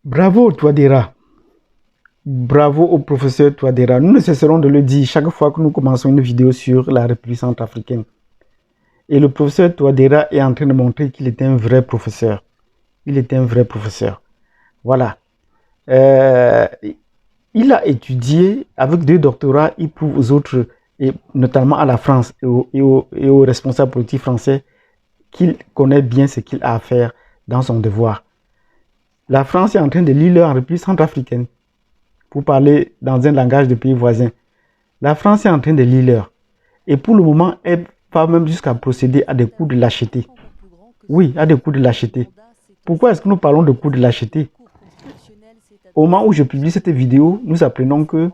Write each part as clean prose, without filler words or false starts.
Bravo Touadéra, bravo au professeur Touadéra. Nous ne cesserons de le dire chaque fois que nous commençons une vidéo sur la République centrafricaine. Et le professeur Touadéra est en train de montrer qu'il était un vrai professeur. Il était un vrai professeur. Voilà. Il a étudié avec 2 doctorats, il prouve aux autres, et notamment à la France et aux responsables politiques français, qu'il connaît bien ce qu'il a à faire dans son devoir. La France est en train de lire en République centrafricaine, pour parler dans un langage de pays voisins. La France est en train de lire. Et pour le moment, elle va même jusqu'à procéder à des coups de lâcheté. Oui, à des coups de lâcheté. Pourquoi est-ce que nous parlons de coups de lâcheté? Au moment où je publie cette vidéo, nous apprenons que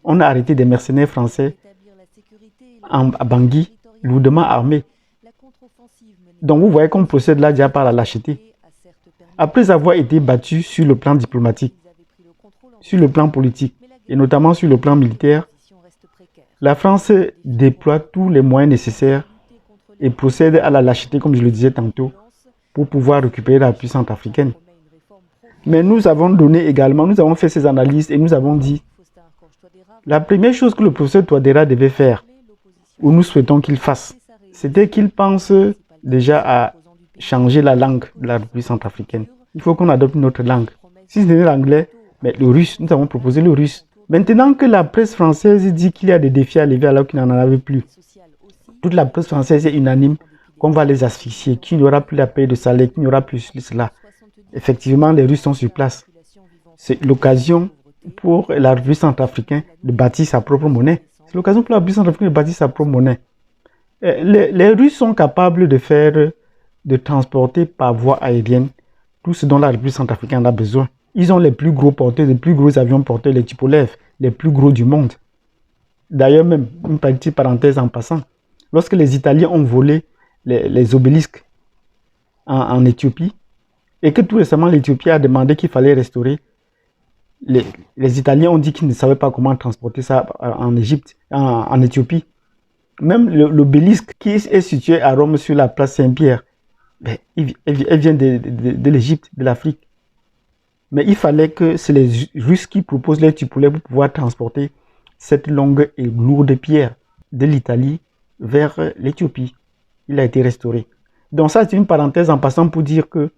on a arrêté des mercenaires français à Bangui, lourdement armés. Donc vous voyez qu'on procède là déjà par la lâcheté. Après avoir été battu sur le plan diplomatique, sur le plan politique et notamment sur le plan militaire, la France déploie tous les moyens nécessaires et procède à la lâcheté, comme je le disais tantôt, pour pouvoir récupérer la puissance africaine. Mais nous avons donné également, nous avons fait ces analyses et nous avons dit la première chose que le professeur Touadéra devait faire, ou nous souhaitons qu'il fasse, c'était qu'il pense déjà à changer la langue de la République centrafricaine. Il faut qu'on adopte une autre langue. Si c'était l'anglais, mais le russe, nous avons proposé le russe. Maintenant que la presse française dit qu'il y a des défis à lever alors qu'il n'en avait plus, toute la presse française est unanime qu'on va les asphyxier, qu'il n'y aura plus la paix de salaire, qu'il n'y aura plus cela. Effectivement, les Russes sont sur place. C'est l'occasion pour la République centrafricaine de bâtir sa propre monnaie. C'est l'occasion pour la République centrafricaine de bâtir sa propre monnaie. Les Russes sont capables de transporter par voie aérienne tout ce dont la République centrafricaine a besoin. Ils ont les plus gros porteurs, les plus gros avions porteurs, les Tupolev, les plus gros du monde. D'ailleurs, même, une petite parenthèse en passant, lorsque les Italiens ont volé les obélisques en Éthiopie, et que tout récemment l'Éthiopie a demandé qu'il fallait restaurer, les Italiens ont dit qu'ils ne savaient pas comment transporter ça en Égypte, en Éthiopie. Même l'obélisque qui est situé à Rome sur la place Saint-Pierre, elle vient de l'Égypte, de l'Afrique. Mais il fallait que c'est les Russes qui proposent les Tupolev pour pouvoir transporter cette longue et lourde pierre de l'Italie vers l'Éthiopie. Il a été restauré. Donc ça, c'est une parenthèse en passant pour dire que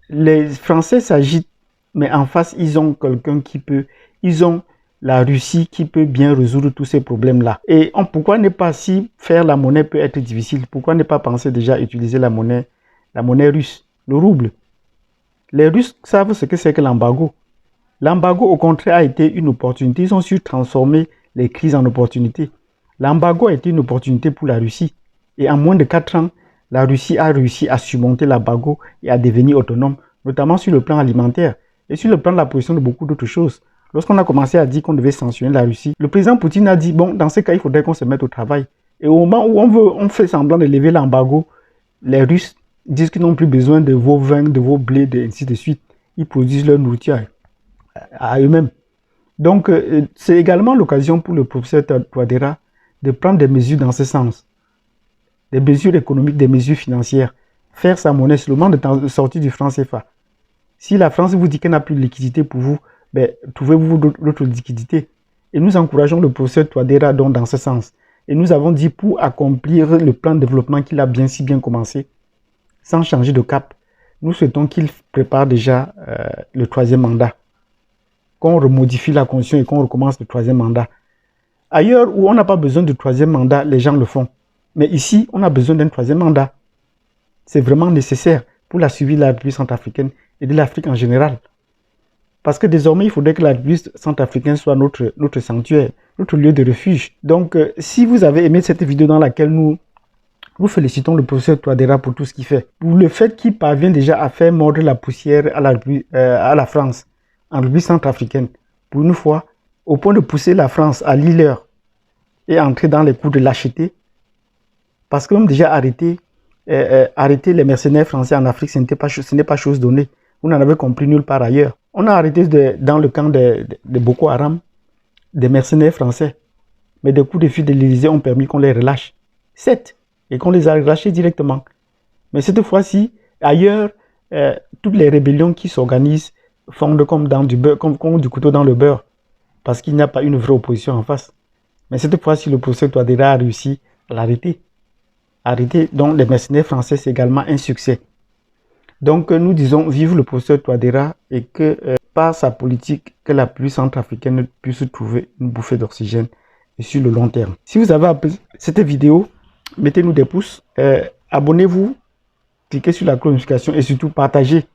les Français s'agitent, mais en face, ils ont quelqu'un qui peut... Ils ont la Russie qui peut bien résoudre tous ces problèmes-là. Et pourquoi ne pas, si faire la monnaie peut être difficile, pourquoi ne pas penser déjà à utiliser la monnaie russe, le rouble? Les Russes savent ce que c'est que l'embargo. L'embargo, au contraire, a été une opportunité. Ils ont su transformer les crises en opportunités. L'embargo a été une opportunité pour la Russie. Et en moins de 4 ans, la Russie a réussi à surmonter l'embargo et à devenir autonome, notamment sur le plan alimentaire et sur le plan de la position de beaucoup d'autres choses. Lorsqu'on a commencé à dire qu'on devait sanctionner la Russie, le président Poutine a dit, bon, dans ce cas, il faudrait qu'on se mette au travail. Et au moment où on fait semblant de lever l'embargo, les Russes disent qu'ils n'ont plus besoin de vos vins, de vos blés, et ainsi de suite. Ils produisent leur nourriture à eux-mêmes. Donc, c'est également l'occasion pour le professeur Touadéra de prendre des mesures dans ce sens. Des mesures économiques, des mesures financières. Faire sa monnaie sur le moment de sortie du franc CFA. Si la France vous dit qu'elle n'a plus de liquidité pour vous, trouvez-vous d'autres liquidités. Et nous encourageons le professeur Touadéra donc dans ce sens. Et nous avons dit pour accomplir le plan de développement qu'il a si bien commencé, sans changer de cap, nous souhaitons qu'il prépare déjà le 3e mandat. Qu'on remodifie la constitution et qu'on recommence le 3e mandat. Ailleurs où on n'a pas besoin du 3e mandat, les gens le font. Mais ici, on a besoin d'un 3e mandat. C'est vraiment nécessaire pour la survie de la République centrafricaine et de l'Afrique en général. Parce que désormais, il faudrait que la République centrafricaine soit notre sanctuaire, notre lieu de refuge. Donc, si vous avez aimé cette vidéo dans laquelle nous félicitons le professeur Touadéra pour tout ce qu'il fait, pour le fait qu'il parvient déjà à faire mordre la poussière à la France, en République centrafricaine, pour une fois, au point de pousser la France à l'heure et entrer dans les coups de lâcheté, parce que même déjà arrêter les mercenaires français en Afrique, ce n'est pas chose donnée. Vous n'en avez compris nulle part ailleurs. On a arrêté dans le camp de Boko Haram des mercenaires français, mais des coups de fil de l'Élysée ont permis qu'on les relâche. 7, et qu'on les a relâchés directement. Mais cette fois-ci, ailleurs, toutes les rébellions qui s'organisent fondent comme dans du beurre, comme du couteau dans le beurre, parce qu'il n'y a pas une vraie opposition en face. Mais cette fois-ci, le professeur Touadéra a réussi à l'arrêter. Arrêter donc les mercenaires français, c'est également un succès. Donc nous disons vive le professeur Touadéra et que par sa politique, que la pluie centrafricaine puisse trouver une bouffée d'oxygène et sur le long terme. Si vous avez apprécié cette vidéo, mettez-nous des pouces, abonnez-vous, cliquez sur la cloche de notification et surtout partagez.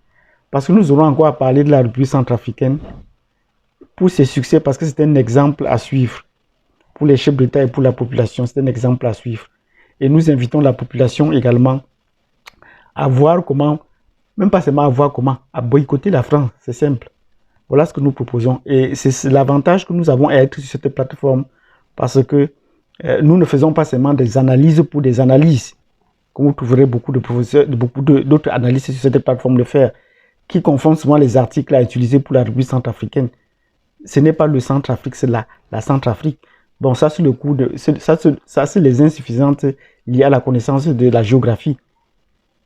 Parce que nous aurons encore à parler de la République centrafricaine pour ses succès, parce que c'est un exemple à suivre. Pour les chefs d'État et pour la population, c'est un exemple à suivre. Et nous invitons la population également à voir comment, même pas seulement à voir comment, à boycotter la France, c'est simple. Voilà ce que nous proposons. Et c'est l'avantage que nous avons à être sur cette plateforme, parce que nous ne faisons pas seulement des analyses pour des analyses, comme vous trouverez beaucoup de professeurs, beaucoup d'autres analystes sur cette plateforme le faire, qui confondent souvent les articles à utiliser pour la République centrafricaine. Ce n'est pas le Centrafrique, c'est la Centrafrique. Bon, ça c'est le coup de, ça c'est les insuffisances liées à la connaissance de la géographie.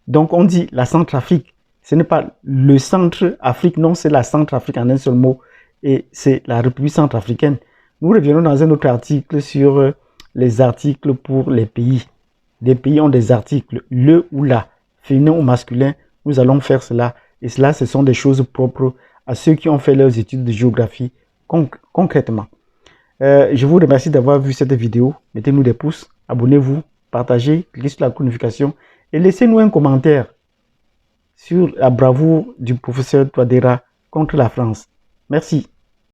Donc on dit la Centrafrique, ce n'est pas le Centre-Afrique, non, c'est la Centrafrique en un seul mot, et c'est la République centrafricaine. Nous reviendrons dans un autre article sur les articles pour les pays. Les pays ont des articles, le ou la, féminin ou masculin, nous allons faire cela. Et cela, ce sont des choses propres à ceux qui ont fait leurs études de géographie concrètement. Je vous remercie d'avoir vu cette vidéo. Mettez-nous des pouces, abonnez-vous, partagez, cliquez sur la notification et laissez-nous un commentaire sur la bravoure du professeur Touadéra contre la France. Merci.